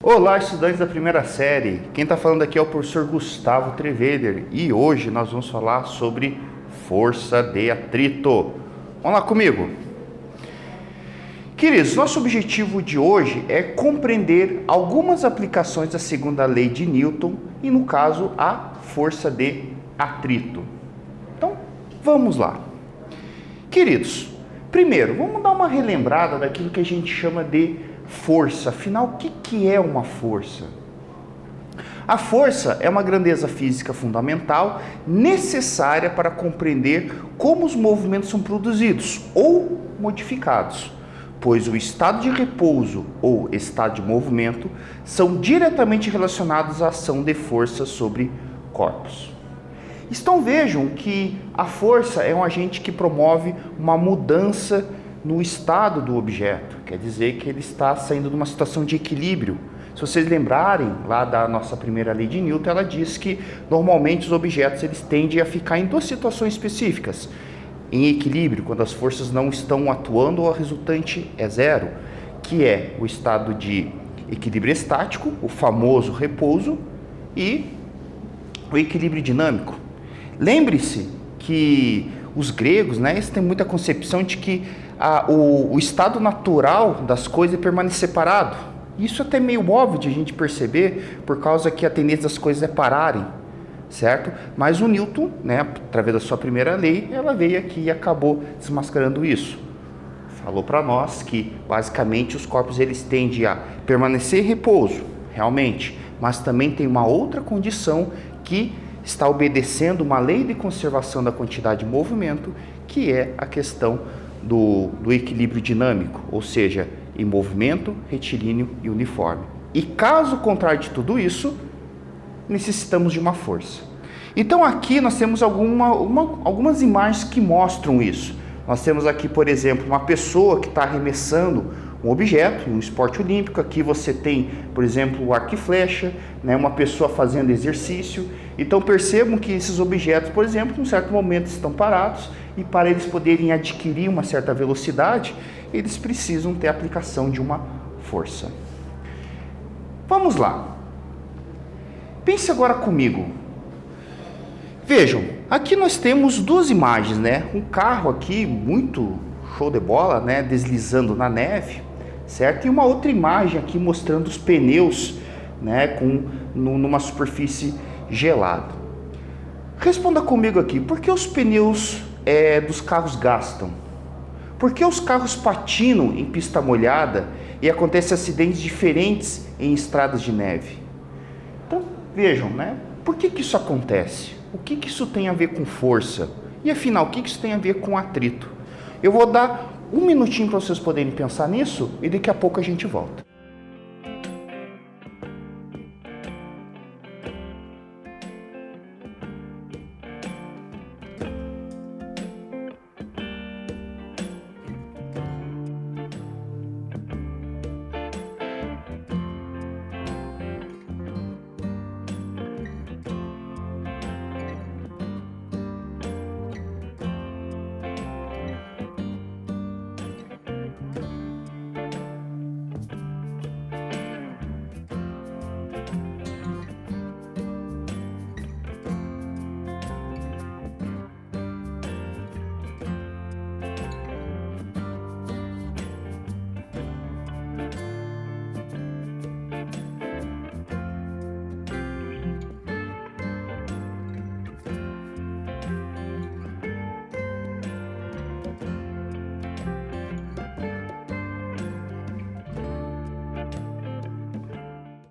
Olá, estudantes da primeira série. Quem está falando aqui é o professor Gustavo Treveder e hoje nós vamos falar sobre força de atrito. Vamos lá comigo. Queridos, nosso objetivo de hoje é compreender algumas aplicações da segunda lei de Newton e, no caso, a força de atrito. Então, vamos lá. Queridos, primeiro, vamos dar uma relembrada daquilo que a gente chama de força. Afinal, o que é uma força? A força é uma grandeza física fundamental necessária para compreender como os movimentos são produzidos ou modificados, pois o estado de repouso ou estado de movimento são diretamente relacionados à ação de força sobre corpos. Então vejam que a força é um agente que promove uma mudança no estado do objeto, quer dizer que ele está saindo de uma situação de equilíbrio. Se vocês lembrarem lá da nossa primeira lei de Newton, ela diz que normalmente os objetos eles tendem a ficar em duas situações específicas: em equilíbrio, quando as forças não estão atuando ou a resultante é zero, que é o estado de equilíbrio estático, o famoso repouso, e o equilíbrio dinâmico. Lembre-se que os gregos, eles têm muita concepção de que o estado natural das coisas é permanecer parado. Isso é até meio óbvio de a gente perceber, por causa que a tendência das coisas é pararem, certo? Mas o Newton, através da sua primeira lei, ela veio aqui e acabou desmascarando isso. Falou para nós que, basicamente, os corpos eles tendem a permanecer em repouso, realmente, mas também tem uma outra condição que está obedecendo uma lei de conservação da quantidade de movimento, que é a questão do equilíbrio dinâmico, ou seja, em movimento, retilíneo e uniforme. E caso contrário de tudo isso, necessitamos de uma força. Então aqui nós temos algumas imagens que mostram isso. Nós temos aqui, por exemplo, uma pessoa que está arremessando um objeto, um esporte olímpico. Aqui você tem, por exemplo, o arco e flecha, uma pessoa fazendo exercício. Então percebam que esses objetos, por exemplo, em um certo momento estão parados e para eles poderem adquirir uma certa velocidade, eles precisam ter a aplicação de uma força. Vamos lá. Pense agora comigo. Vejam, aqui nós temos duas imagens, Um carro aqui muito show de bola, deslizando na neve, certo? E uma outra imagem aqui mostrando os pneus, numa superfície gelada. Responda comigo aqui, por que os pneus dos carros gastam? Por que os carros patinam em pista molhada e acontecem acidentes diferentes em estradas de neve? Então, vejam, Por que isso acontece? O que isso tem a ver com força? E afinal, o que isso tem a ver com atrito? Eu vou dar um minutinho para vocês poderem pensar nisso e daqui a pouco a gente volta.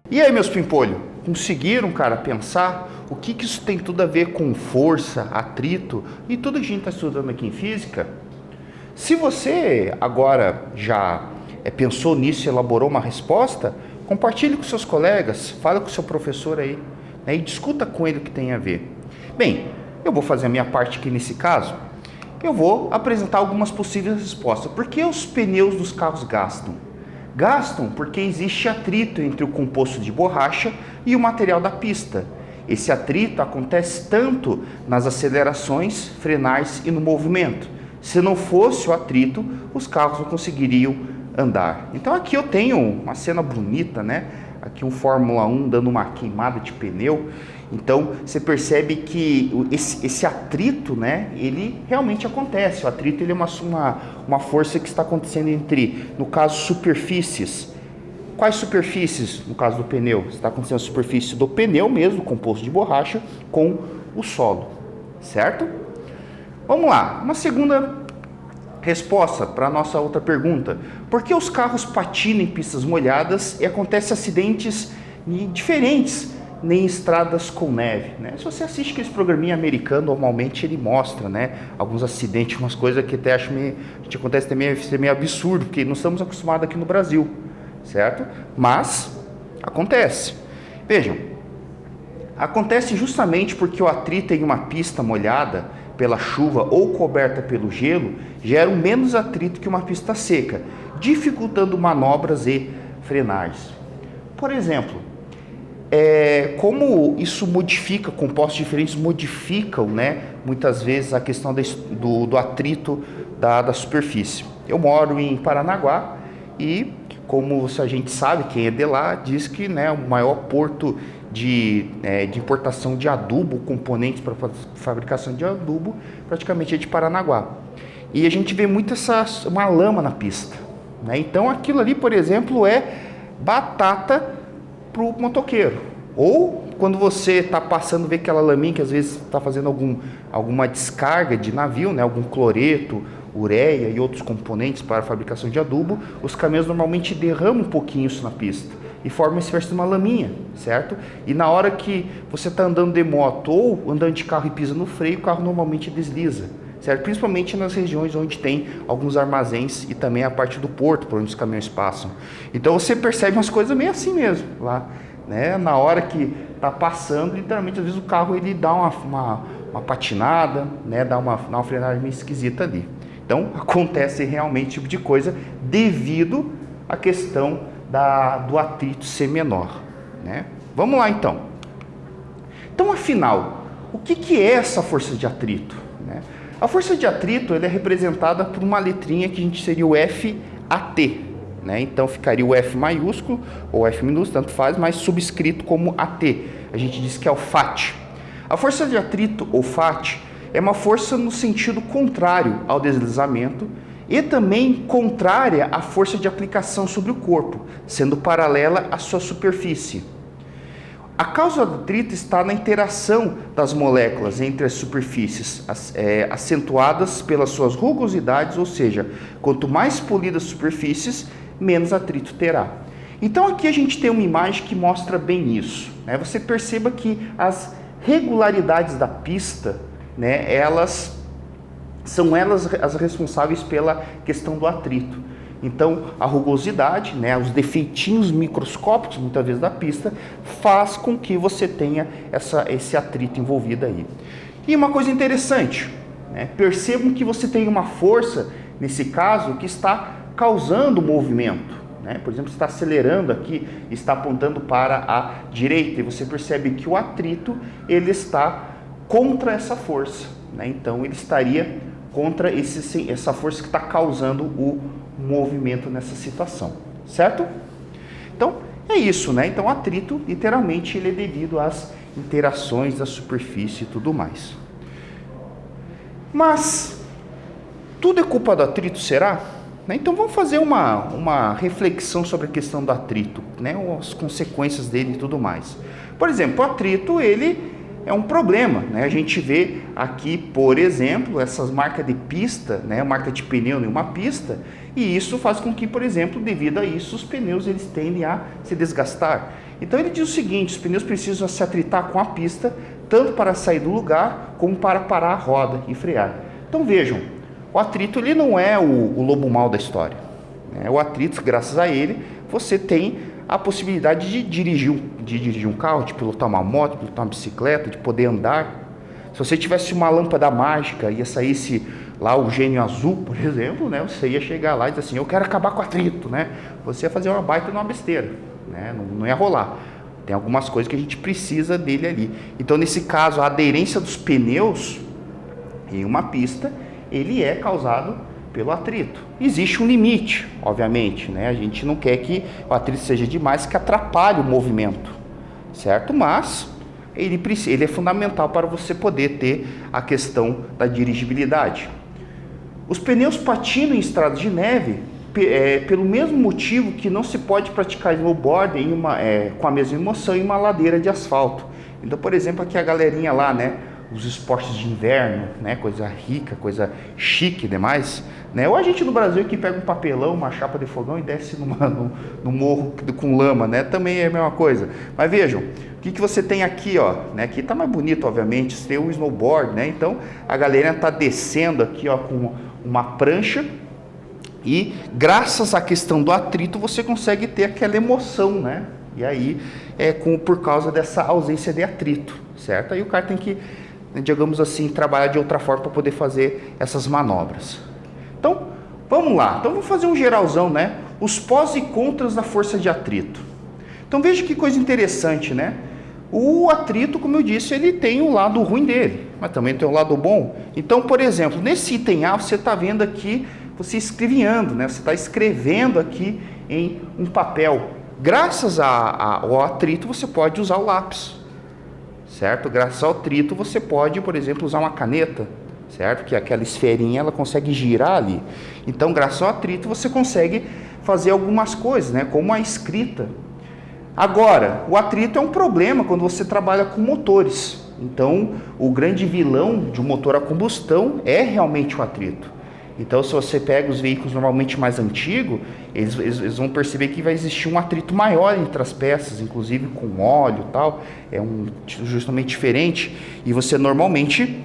E aí, meus pimpolhos, conseguiram, pensar o que isso tem tudo a ver com força, atrito e tudo que a gente está estudando aqui em física? Se você agora já pensou nisso e elaborou uma resposta, compartilhe com seus colegas, fale com o seu professor aí, e discuta com ele o que tem a ver. Bem, eu vou fazer a minha parte aqui nesse caso. Eu vou apresentar algumas possíveis respostas. Por que os pneus dos carros gastam? Gastam porque existe atrito entre o composto de borracha e o material da pista. Esse atrito acontece tanto nas acelerações, frenais e no movimento. Se não fosse o atrito, os carros não conseguiriam andar. Então aqui eu tenho uma cena bonita, aqui um Fórmula 1 dando uma queimada de pneu. Então você percebe que esse atrito, né, ele realmente acontece. O atrito ele é uma força que está acontecendo entre, no caso, superfícies. Quais superfícies? No caso do pneu, está acontecendo a superfície do pneu mesmo, composto de borracha, com o solo, certo? Vamos lá, uma segunda resposta para a nossa outra pergunta. Por que os carros patinam em pistas molhadas e acontecem acidentes diferentes em estradas com neve, né? Se você assiste aqueles programinha americano, normalmente ele mostra, né, alguns acidentes, umas coisas que até acho meio, a gente acontece também, é meio absurdo, porque não estamos acostumados aqui no Brasil, certo? Mas acontece. Vejam, acontece justamente porque o atrito em uma pista molhada pela chuva ou coberta pelo gelo gera menos atrito que uma pista seca, dificultando manobras e frenagens. Por exemplo, como isso modifica, compostos diferentes modificam, né, muitas vezes a questão do atrito da superfície. Eu moro em Paranaguá e, como a gente sabe, quem é de lá, diz que, né, o maior porto de importação de adubo, componentes para fabricação de adubo, praticamente é de Paranaguá. E a gente vê muito uma lama na pista, né? Então aquilo ali, por exemplo, é batata para o motoqueiro. Ou quando você está passando, vê aquela laminha que às vezes está fazendo alguma descarga de navio, né? Algum cloreto, ureia e outros componentes para a fabricação de adubo, os caminhões normalmente derramam um pouquinho isso na pista e formam uma espécie de uma laminha, certo? E na hora que você está andando de moto ou andando de carro e pisa no freio, o carro normalmente desliza, certo? Principalmente nas regiões onde tem alguns armazéns e também a parte do porto, por onde os caminhões passam. Então você percebe umas coisas meio assim mesmo lá, né? Na hora que está passando, literalmente, às vezes o carro ele dá uma patinada, né? Dá uma frenagem meio esquisita ali. Então acontece realmente esse tipo de coisa devido à questão do atrito ser menor, né? Vamos lá então. Então, afinal, o que é essa força de atrito, né? A força de atrito ela é representada por uma letrinha que a gente seria o FAT, né? Então ficaria o F maiúsculo ou F minúsculo, tanto faz, mas subscrito como AT. A gente diz que é o FAT. A força de atrito ou FAT é uma força no sentido contrário ao deslizamento e também contrária à força de aplicação sobre o corpo, sendo paralela à sua superfície. A causa do atrito está na interação das moléculas entre as superfícies, acentuadas pelas suas rugosidades, ou seja, quanto mais polidas as superfícies, menos atrito terá. Então aqui a gente tem uma imagem que mostra bem isso, né? Você perceba que as regularidades da pista, né, são elas as responsáveis pela questão do atrito. Então, a rugosidade, né, os defeitinhos microscópicos, muitas vezes, da pista, faz com que você tenha esse atrito envolvido aí. E uma coisa interessante, né, percebam que você tem uma força, nesse caso, que está causando movimento. Né? Por exemplo, você está acelerando aqui, está apontando para a direita, e você percebe que o atrito ele está contra essa força. Né? Então, ele estaria contra essa força que está causando o movimento nessa situação, certo? Então, é isso, né? Então, o atrito, literalmente, ele é devido às interações da superfície e tudo mais. Mas, tudo é culpa do atrito, será? Então, vamos fazer uma reflexão sobre a questão do atrito, né? As consequências dele e tudo mais. Por exemplo, o atrito, ele é um problema, né? A gente vê aqui, por exemplo, essas marcas de pista, né? Marca de pneu em uma pista, e isso faz com que, por exemplo, devido a isso, os pneus eles tendem a se desgastar. Então ele diz o seguinte: os pneus precisam se atritar com a pista, tanto para sair do lugar, como para parar a roda e frear. Então vejam, o atrito ele não é o lobo mau da história, né? O atrito, graças a ele, você tem a possibilidade de dirigir um carro, de pilotar uma moto, de pilotar uma bicicleta, de poder andar. Se você tivesse uma lâmpada mágica e saísse lá o gênio azul, por exemplo, né, você ia chegar lá e dizer assim: eu quero acabar com o atrito, né? Você ia fazer uma baita de uma besteira, né? Não ia rolar. Tem algumas coisas que a gente precisa dele ali. Então, nesse caso, a aderência dos pneus em uma pista, ele é causado pelo atrito. Existe um limite, obviamente, né? A gente não quer que o atrito seja demais, que atrapalhe o movimento, certo? Mas ele é fundamental para você poder ter a questão da dirigibilidade. Os pneus patinam em estradas de neve pelo mesmo motivo que não se pode praticar snowboard com a mesma emoção em uma ladeira de asfalto. Então, por exemplo, aqui a galerinha lá, né, os esportes de inverno, né, coisa rica, coisa chique demais, né? Ou a gente no Brasil que pega um papelão, uma chapa de fogão e desce no morro com lama, né? Também é a mesma coisa. Mas vejam, o que você tem aqui, ó, né? Aqui tá mais bonito, obviamente, você tem o snowboard, né? Então a galera tá descendo aqui, ó, com uma prancha. E graças à questão do atrito você consegue ter aquela emoção, né? E aí por causa dessa ausência de atrito, certo? Aí o cara tem que, digamos assim, trabalhar de outra forma para poder fazer essas manobras. Então, vamos lá. Então vamos fazer um geralzão, né? Os pós e contras da força de atrito. Então veja que coisa interessante, né? O atrito, como eu disse, ele tem o lado ruim dele, mas também tem o lado bom. Então, por exemplo, nesse item A, você está vendo aqui você escrevinhando, né? Você está escrevendo aqui em um papel. Graças ao atrito, você pode usar o lápis, certo? Graças ao atrito, você pode, por exemplo, usar uma caneta, certo? Que aquela esferinha, ela consegue girar ali. Então, graças ao atrito, você consegue fazer algumas coisas, né? Como a escrita. Agora, o atrito é um problema quando você trabalha com motores. Então, o grande vilão de um motor a combustão é realmente o atrito. Então, se você pega os veículos normalmente mais antigos, eles vão perceber que vai existir um atrito maior entre as peças, inclusive com óleo e tal, justamente diferente, e você normalmente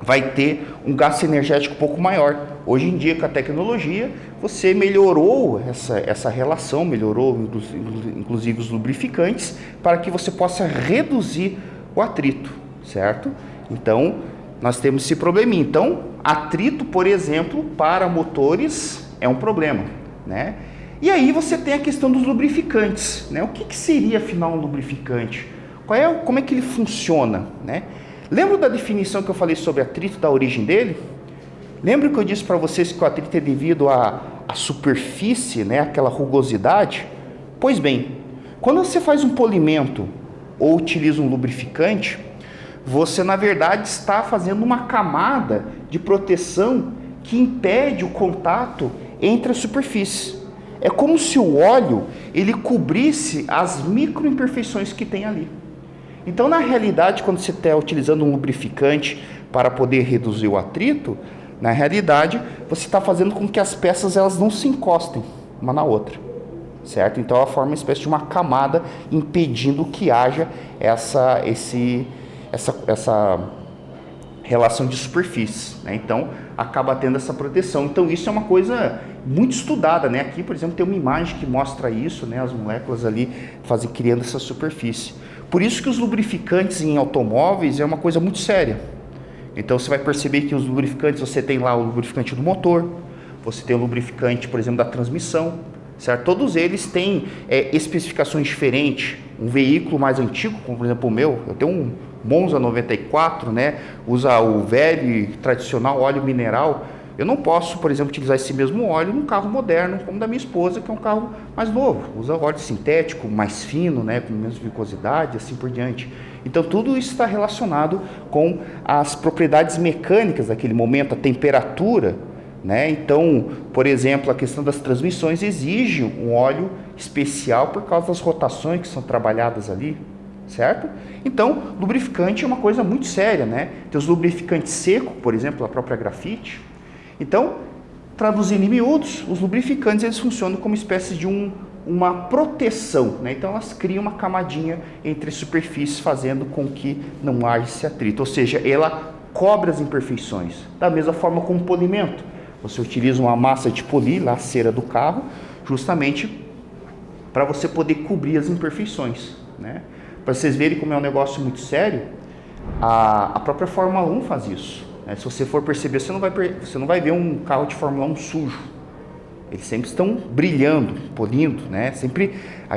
vai ter um gasto energético um pouco maior. Hoje em dia, com a tecnologia, você melhorou essa relação, melhorou inclusive os lubrificantes, para que você possa reduzir o atrito, certo? Então, nós temos esse probleminha. Então, atrito, por exemplo, para motores é um problema, né? E aí você tem a questão dos lubrificantes, né? O que seria, afinal, um lubrificante? Como é que ele funciona, né? Lembra da definição que eu falei sobre atrito, da origem dele? Lembra que eu disse para vocês que o atrito é devido à superfície, né? Aquela rugosidade? Pois bem, quando você faz um polimento ou utiliza um lubrificante, você, na verdade, está fazendo uma camada de proteção que impede o contato entre as superfícies. É como se o óleo ele cobrisse as microimperfeições que tem ali. Então, na realidade, quando você está utilizando um lubrificante para poder reduzir o atrito, na realidade, você está fazendo com que as peças elas não se encostem uma na outra, certo? Então, ela forma uma espécie de uma camada impedindo que haja essa relação de superfície, né? Então acaba tendo essa proteção. Então isso é uma coisa muito estudada, né? Aqui, por exemplo, tem uma imagem que mostra isso, né? As moléculas ali criando essa superfície. Por isso que os lubrificantes em automóveis é uma coisa muito séria. Então você vai perceber que os lubrificantes, você tem lá o lubrificante do motor, você tem o lubrificante, por exemplo, da transmissão, certo? Todos eles têm especificações diferentes. Um veículo mais antigo, como por exemplo o meu, eu tenho um Monza 94, né? Usa o velho e tradicional óleo mineral. Eu não posso, por exemplo, utilizar esse mesmo óleo num carro moderno, como o da minha esposa, que é um carro mais novo. Usa óleo sintético, mais fino, né? Com menos viscosidade, assim por diante. Então, tudo isso está relacionado com as propriedades mecânicas daquele momento, a temperatura, né? Então, por exemplo, a questão das transmissões exige um óleo especial por causa das rotações que são trabalhadas ali, certo? Então, lubrificante é uma coisa muito séria, né? Tem os lubrificantes secos, por exemplo, a própria grafite. Então, traduzindo em miúdos, os lubrificantes eles funcionam como espécie de uma proteção, né? Então, elas criam uma camadinha entre superfícies, fazendo com que não haja esse atrito. Ou seja, ela cobre as imperfeições. Da mesma forma como o polimento. Você utiliza uma massa de polir, lá a cera do carro, justamente para você poder cobrir as imperfeições, né? Para vocês verem como é um negócio muito sério, a própria Fórmula 1 faz isso, né? Se você for perceber, você não vai ver um carro de Fórmula 1 sujo. Eles sempre estão brilhando, polindo, né? Sempre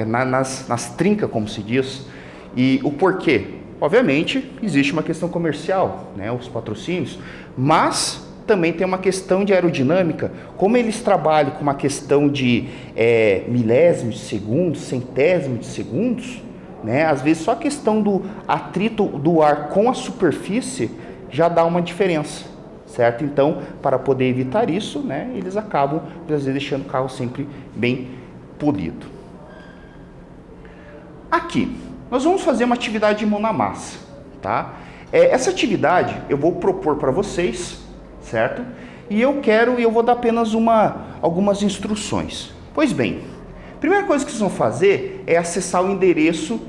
nas trincas, como se diz. E o porquê? Obviamente, existe uma questão comercial, né? Os patrocínios, mas também tem uma questão de aerodinâmica. Como eles trabalham com uma questão de milésimos de segundos, centésimos de segundos, né? Às vezes só a questão do atrito do ar com a superfície já dá uma diferença, certo? Então, para poder evitar isso, né, eles acabam, às vezes, deixando o carro sempre bem polido. Aqui, nós vamos fazer uma atividade de mão na massa, tá? Essa atividade eu vou propor para vocês, certo? E eu vou dar apenas algumas instruções. Pois bem, a primeira coisa que vocês vão fazer é acessar o endereço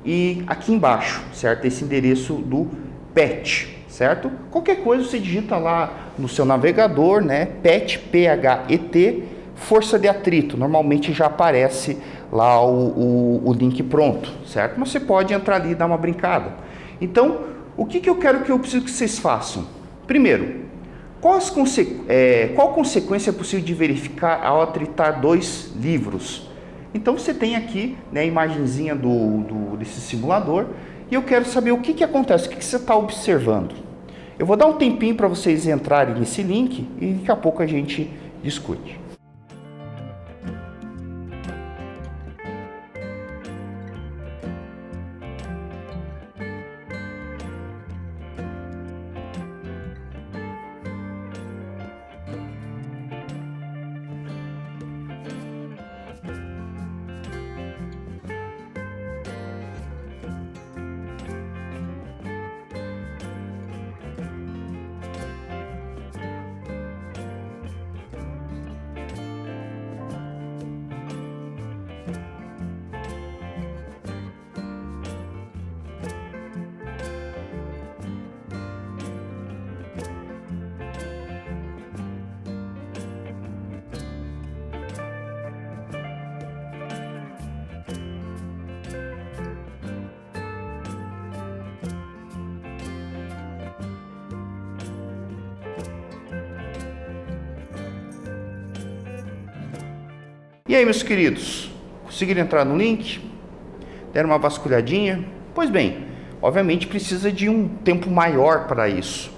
e aqui embaixo, certo? Esse endereço do PET, certo? Qualquer coisa você digita lá no seu navegador, né? PET, P-H-E-T, força de atrito. Normalmente já aparece lá o link pronto, certo? Mas você pode entrar ali e dar uma brincada. Então, o que eu preciso que vocês façam? Primeiro, qual consequência é possível de verificar ao atritar dois livros? Então você tem aqui, né, a imagenzinha desse simulador e eu quero saber o que acontece, o que você está observando. Eu vou dar um tempinho para vocês entrarem nesse link e daqui a pouco a gente discute. E aí, meus queridos, conseguiram entrar no link? Deram uma vasculhadinha? Pois bem, obviamente precisa de um tempo maior para isso,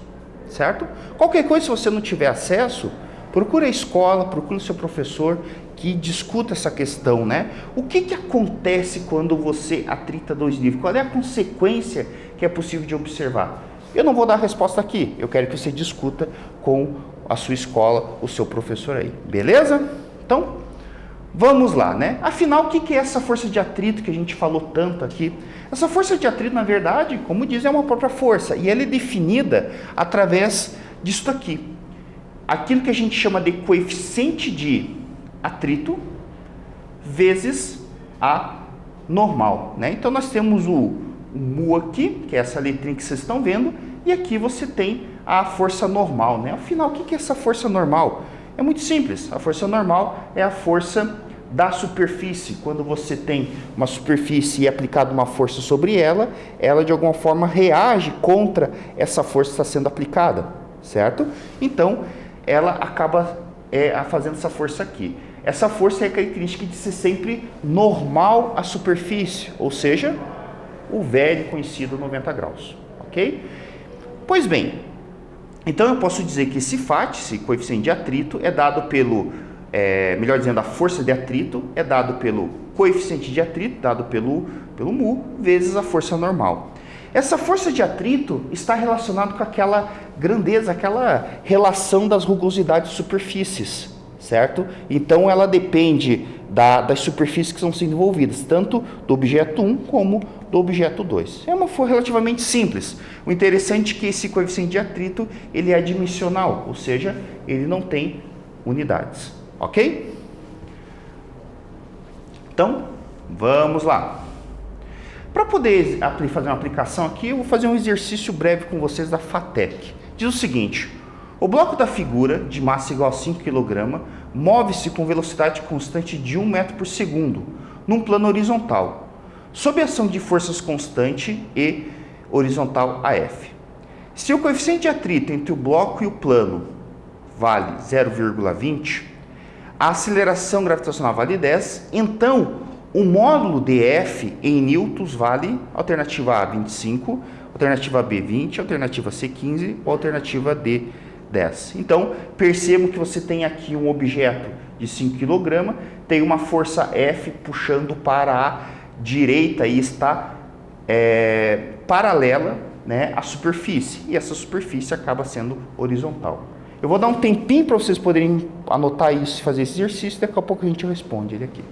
certo? Qualquer coisa, se você não tiver acesso, procure a escola, procure o seu professor que discuta essa questão, né? O que acontece quando você atrita dois livros? Qual é a consequência que é possível de observar? Eu não vou dar a resposta aqui, eu quero que você discuta com a sua escola, o seu professor aí, beleza? Então, vamos lá, né? Afinal, o que é essa força de atrito que a gente falou tanto aqui? Essa força de atrito, na verdade, como diz, é uma própria força. E ela é definida através disso aqui. Aquilo que a gente chama de coeficiente de atrito vezes a normal, né? Então, nós temos o mu aqui, que é essa letrinha que vocês estão vendo. E aqui você tem a força normal, né? Afinal, o que é essa força normal? É muito simples. A força normal é a força da superfície. Quando você tem uma superfície e é aplicada uma força sobre ela, ela de alguma forma reage contra essa força que está sendo aplicada, certo? Então, ela acaba fazendo essa força aqui. Essa força é a característica de ser sempre normal à superfície, ou seja, o velho conhecido 90 graus, ok? Pois bem, então eu posso dizer que esse FAT, esse coeficiente de atrito, é dado pelo, melhor dizendo, a força de atrito é dado pelo coeficiente de atrito, dado pelo mu, vezes a força normal. Essa força de atrito está relacionada com aquela grandeza, aquela relação das rugosidades de superfícies, certo? Então ela depende das superfícies que são sendo envolvidas, tanto do objeto 1 como do objeto 2. É uma força relativamente simples. O interessante é que esse coeficiente de atrito ele é adimensional, ou seja, ele não tem unidades, ok? Então, vamos lá. Para poder fazer uma aplicação aqui, eu vou fazer um exercício breve com vocês da FATEC. Diz o seguinte: o bloco da figura, de massa igual a 5 kg, move-se com velocidade constante de 1 metro por segundo, num plano horizontal, sob a ação de forças constante e horizontal AF. Se o coeficiente de atrito entre o bloco e o plano vale 0,20, a aceleração gravitacional vale 10, então o módulo dF em newtons vale alternativa A 25, alternativa B 20, alternativa C 15 ou alternativa D 10. Então, percebam que você tem aqui um objeto de 5 kg, tem uma força F puxando para a direita e está paralela, né, à superfície. E essa superfície acaba sendo horizontal. Eu vou dar um tempinho para vocês poderem anotar isso e fazer esse exercício, daqui a pouco a gente responde ele aqui.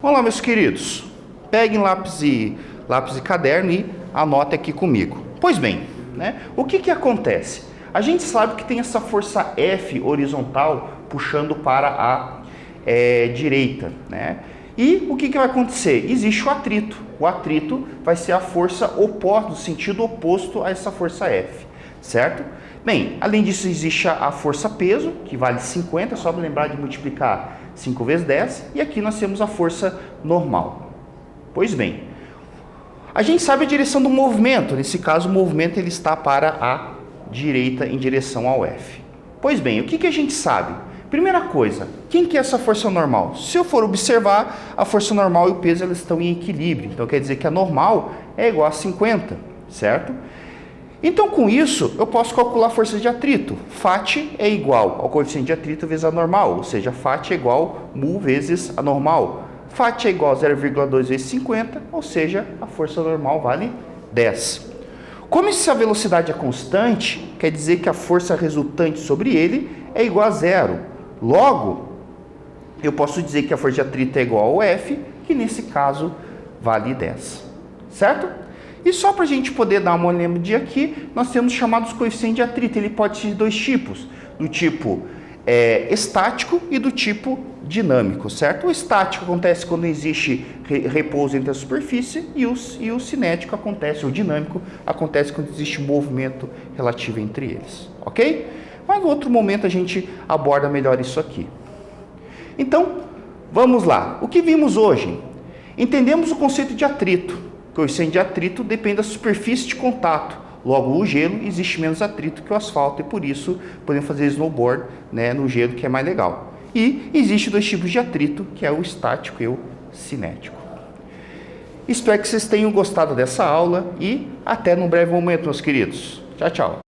Vamos lá, meus queridos. Peguem lápis e caderno e anotem aqui comigo. Pois bem, né? O que acontece? A gente sabe que tem essa força F horizontal puxando para a direita, né? E o que vai acontecer? Existe o atrito. O atrito vai ser a força oposta, no sentido oposto a essa força F, certo? Bem, além disso existe a força peso, que vale 50, só para lembrar de multiplicar 5 vezes 10, e aqui nós temos a força normal. Pois bem, a gente sabe a direção do movimento, nesse caso o movimento ele está para a direita em direção ao F. Pois bem, o que a gente sabe? Primeira coisa, quem que é essa força normal? Se eu for observar, a força normal e o peso elas estão em equilíbrio, então quer dizer que a normal é igual a 50, certo? Então, com isso, eu posso calcular a força de atrito. Φ é igual ao coeficiente de atrito vezes a normal, ou seja, Φ é igual mu vezes a normal. Φ é igual a 0,2 vezes 50, ou seja, a força normal vale 10. Como essa velocidade é constante, quer dizer que a força resultante sobre ele é igual a zero. Logo, eu posso dizer que a força de atrito é igual ao F, que nesse caso vale 10. Certo? E só para a gente poder dar uma olhadinha aqui, nós temos chamados coeficientes de atrito. Ele pode ser de dois tipos. Do tipo estático e do tipo dinâmico, certo? O estático acontece quando existe repouso entre a superfície e o cinético acontece, o dinâmico acontece quando existe movimento relativo entre eles, ok? Mas em outro momento a gente aborda melhor isso aqui. Então, vamos lá. O que vimos hoje? Entendemos o conceito de atrito. O coeficiente de atrito depende da superfície de contato. Logo, o gelo existe menos atrito que o asfalto e por isso podemos fazer snowboard, né, no gelo, que é mais legal. E existe dois tipos de atrito, que é o estático e o cinético. Espero que vocês tenham gostado dessa aula e até num breve momento, meus queridos. Tchau, tchau.